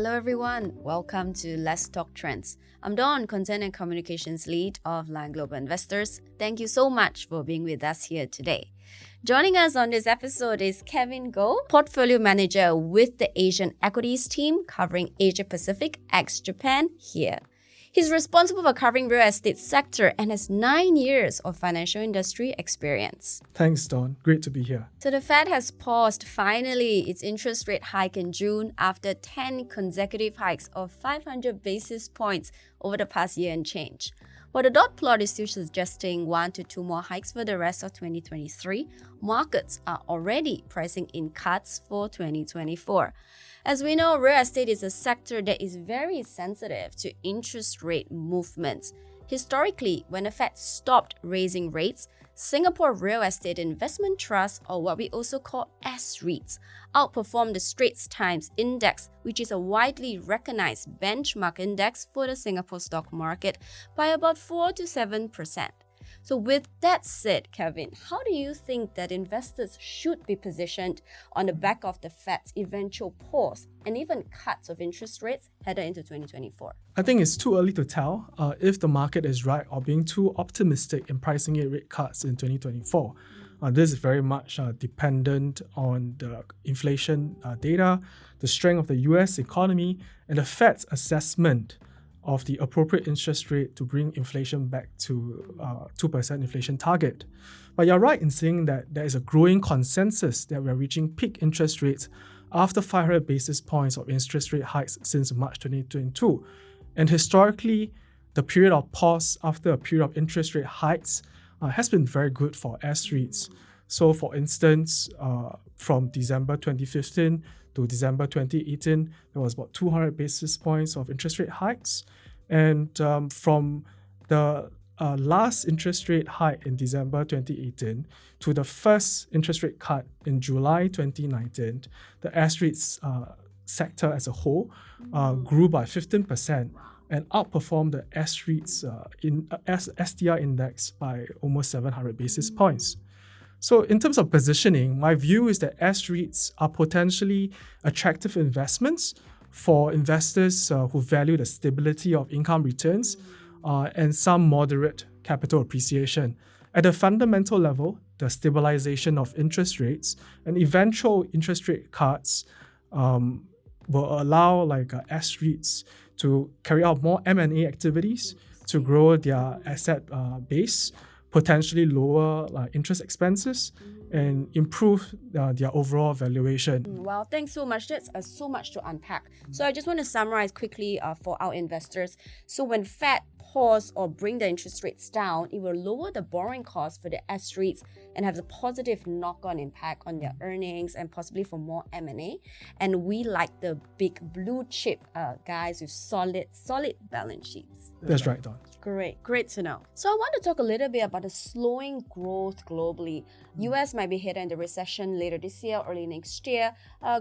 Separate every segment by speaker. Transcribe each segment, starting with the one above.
Speaker 1: Hello everyone, welcome to Let's Talk Trends. I'm Dawn, Content and Communications Lead of Lion Global Investors. Thank you so much for being with us here today. Joining us on this episode is Kevin Goh, Portfolio Manager with the Asian Equities team covering Asia Pacific ex-Japan here. He's responsible for covering real estate sector and has 9 years of financial industry experience.
Speaker 2: Thanks, Dawn. Great to be here.
Speaker 1: So the Fed has paused finally its interest rate hike in June after 10 consecutive hikes of 500 basis points over the past year and change. While the dot plot is still suggesting 1 to 2 more hikes for the rest of 2023, markets are already pricing in cuts for 2024. As we know, real estate is a sector that is very sensitive to interest rate movements. Historically, when the Fed stopped raising rates, Singapore Real Estate Investment Trust, or what we also call S-REITs, outperformed the Straits Times Index, which is a widely recognized benchmark index for the Singapore stock market, by about 4 to 7%. So with that said, Kevin, how do you think that investors should be positioned on the back of the Fed's eventual pause and even cuts of interest rates headed into 2024?
Speaker 2: I think it's too early to tell if the market is right or being too optimistic in pricing in rate cuts in 2024. This is very much dependent on the inflation data, the strength of the US economy, and the Fed's assessment of the appropriate interest rate to bring inflation back to 2% inflation target. But you're right in saying that there is a growing consensus that we're reaching peak interest rates after 500 basis points of interest rate hikes since March 2022. And historically, the period of pause after a period of interest rate hikes has been very good for S-REITs. So for instance, from December 2015 to December 2018, there was about 200 basis points of interest rate hikes. And from the last interest rate hike in December 2018 to the first interest rate cut in July 2019, the S-REITs sector as a whole grew by 15% and outperformed the S-REITs STR index by almost 700 basis points. So in terms of positioning, my view is that S-REITs are potentially attractive investments for investors who value the stability of income returns and some moderate capital appreciation. At a fundamental level, the stabilization of interest rates and eventual interest rate cuts will allow S-REITs to carry out more M&A activities to grow their asset base, potentially lower interest expenses, and improve their overall valuation.
Speaker 1: Wow, thanks so much. That's so much to unpack. So I just want to summarize quickly for our investors. So when Fed pause or bring the interest rates down, it will lower the borrowing costs for the S-REITs and have a positive knock-on impact on their earnings and possibly for more M&A. And we like the big blue chip guys with solid balance sheets.
Speaker 2: That's right, Don.
Speaker 1: Great to know. So I want to talk a little bit about the slowing growth globally. US might be heading into recession later this year, early next year.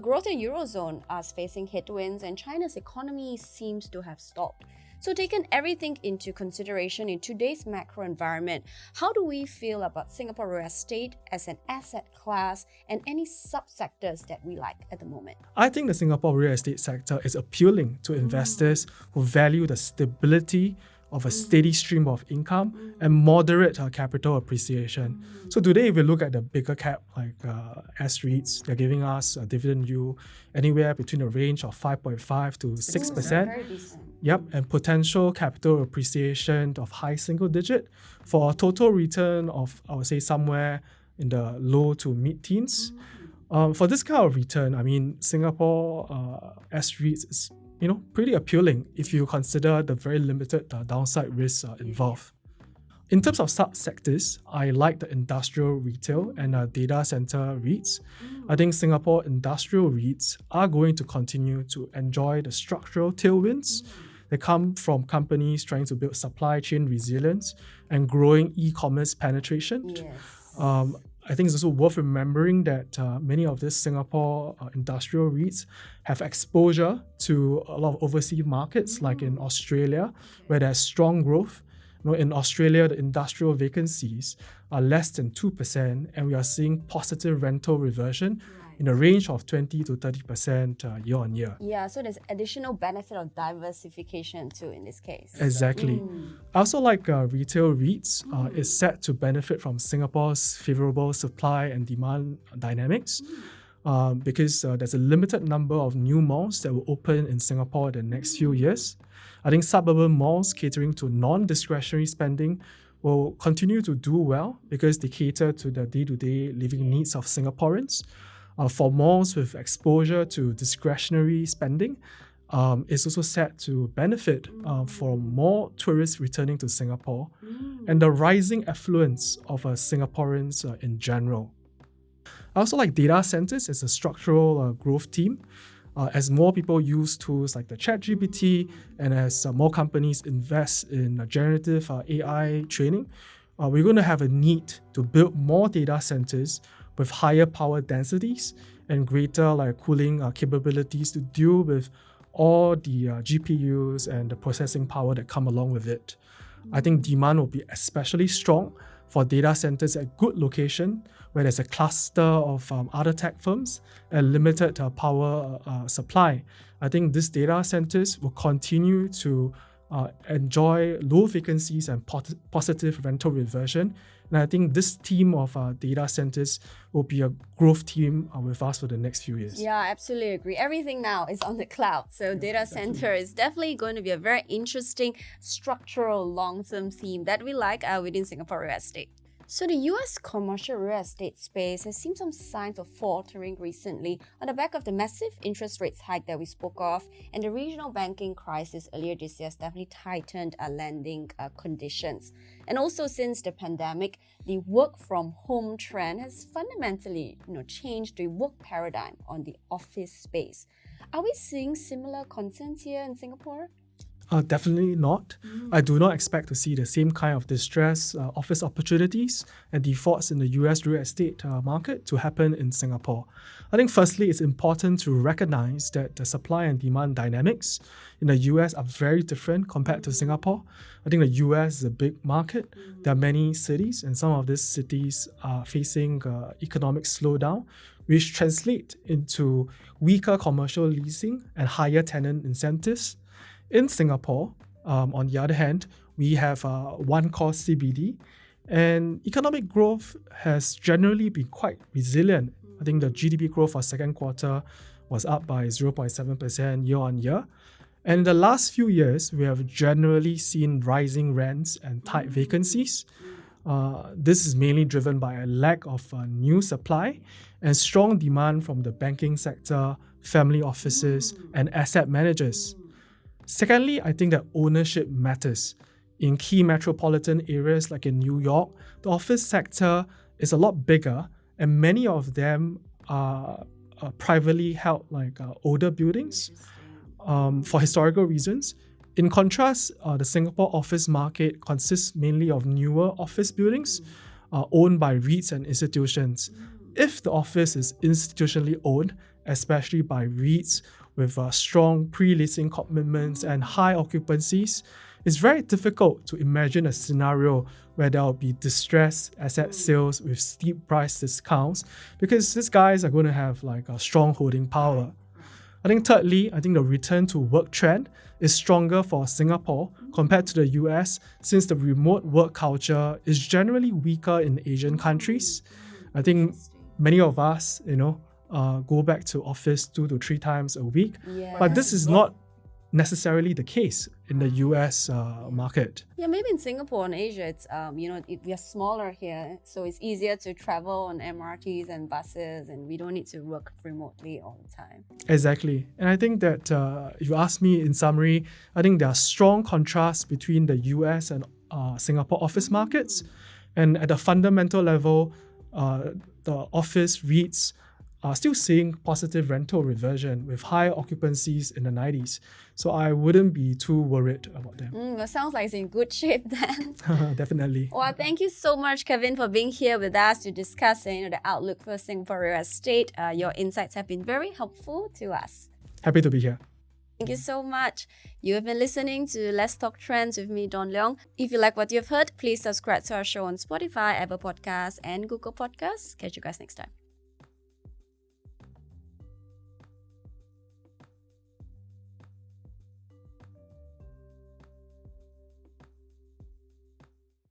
Speaker 1: Growth in Eurozone is facing headwinds and China's economy seems to have stalled. So taking everything into consideration in today's macro environment, how do we feel about Singapore real estate as an asset class and any subsectors that we like at the moment?
Speaker 2: I think the Singapore real estate sector is appealing to investors who value the stability of a steady stream of income and moderate capital appreciation. So today, if we look at the bigger cap like S-REITs, they're giving us a dividend yield anywhere between a range of 5.5 to 6%. Yep, and potential capital appreciation of high single digit for a total return of, I would say, somewhere in the low to mid-teens. For this kind of return, I mean, Singapore S-REITs is pretty appealing if you consider the very limited downside risks involved. In terms of subsectors, I like the industrial retail and data center REITs. I think Singapore industrial REITs are going to continue to enjoy the structural tailwinds that come from companies trying to build supply chain resilience and growing e-commerce penetration.
Speaker 1: Yes.
Speaker 2: I think it's also worth remembering that many of these Singapore industrial REITs have exposure to a lot of overseas markets, like in Australia, where there's strong growth. In Australia, the industrial vacancies are less than 2%, and we are seeing positive rental reversion in a range of 20 to 30% year on year.
Speaker 1: Yeah, so there's additional benefit of diversification too in this case.
Speaker 2: Exactly. I also like retail REITs. Is set to benefit from Singapore's favorable supply and demand dynamics. Because there's a limited number of new malls that will open in Singapore in the next few years. I think suburban malls catering to non-discretionary spending will continue to do well because they cater to the day-to-day living needs of Singaporeans. For malls with exposure to discretionary spending, it's also set to benefit from more tourists returning to Singapore and the rising affluence of Singaporeans in general. I also like data centers as a structural growth theme. As more people use tools like the ChatGPT and as more companies invest in generative AI training, we're going to have a need to build more data centers with higher power densities and greater cooling capabilities to deal with all the GPUs and the processing power that come along with it. I think demand will be especially strong for data centers at good location where there's a cluster of other tech firms and limited power supply. I think these data centers will continue to enjoy low vacancies and positive rental reversion. And I think this theme of data centers will be a growth theme with us for the next few years.
Speaker 1: Yeah, I absolutely agree. Everything now is on the cloud. So data center is definitely going to be a very interesting structural long-term theme that we like within Singapore real estate. So the US commercial real estate space has seen some signs of faltering recently on the back of the massive interest rates hike that we spoke of, and the regional banking crisis earlier this year has definitely tightened lending conditions. And also since the pandemic, the work from home trend has fundamentally changed the work paradigm on the office space. Are we seeing similar concerns here in Singapore?
Speaker 2: Definitely not. I do not expect to see the same kind of distress, office opportunities and defaults in the US real estate market to happen in Singapore. I think firstly, it's important to recognize that the supply and demand dynamics in the US are very different compared to Singapore. I think the US is a big market. There are many cities, and some of these cities are facing economic slowdown, which translate into weaker commercial leasing and higher tenant incentives. In Singapore, on the other hand, we have one core CBD, and economic growth has generally been quite resilient. I think the GDP growth for second quarter was up by 0.7% year on year. And in the last few years, we have generally seen rising rents and tight vacancies. This is mainly driven by a lack of new supply and strong demand from the banking sector, family offices, and asset managers. Secondly, I think that ownership matters. In key metropolitan areas like in New York, the office sector is a lot bigger, and many of them are privately held older buildings for historical reasons. In contrast, the Singapore office market consists mainly of newer office buildings owned by REITs and institutions. If the office is institutionally owned, especially by REITs, with strong pre-leasing commitments and high occupancies, it's very difficult to imagine a scenario where there will be distressed asset sales with steep price discounts because these guys are going to have a strong holding power. I think thirdly, the return to work trend is stronger for Singapore compared to the US since the remote work culture is generally weaker in Asian countries. I think many of us, go back to office 2 to 3 times a week.
Speaker 1: Yes.
Speaker 2: But this is not necessarily the case in the US market.
Speaker 1: Yeah, maybe in Singapore and Asia, it's we are smaller here, so it's easier to travel on MRTs and buses, and we don't need to work remotely all the time.
Speaker 2: Exactly. And I think that if you ask me in summary, I think there are strong contrasts between the US and Singapore office markets. And at a fundamental level, the office REITs are still seeing positive rental reversion with high occupancies in the 90s. So I wouldn't be too worried about them.
Speaker 1: Well, sounds like it's in good shape then.
Speaker 2: Definitely.
Speaker 1: Well, thank you so much, Kevin, for being here with us to discuss the outlook for Singapore real estate. Your insights have been very helpful to us.
Speaker 2: Happy to be here.
Speaker 1: Thank you so much. You have been listening to Let's Talk Trends with me, Don Leong. If you like what you've heard, please subscribe to our show on Spotify, Apple Podcasts, and Google Podcasts. Catch you guys next time.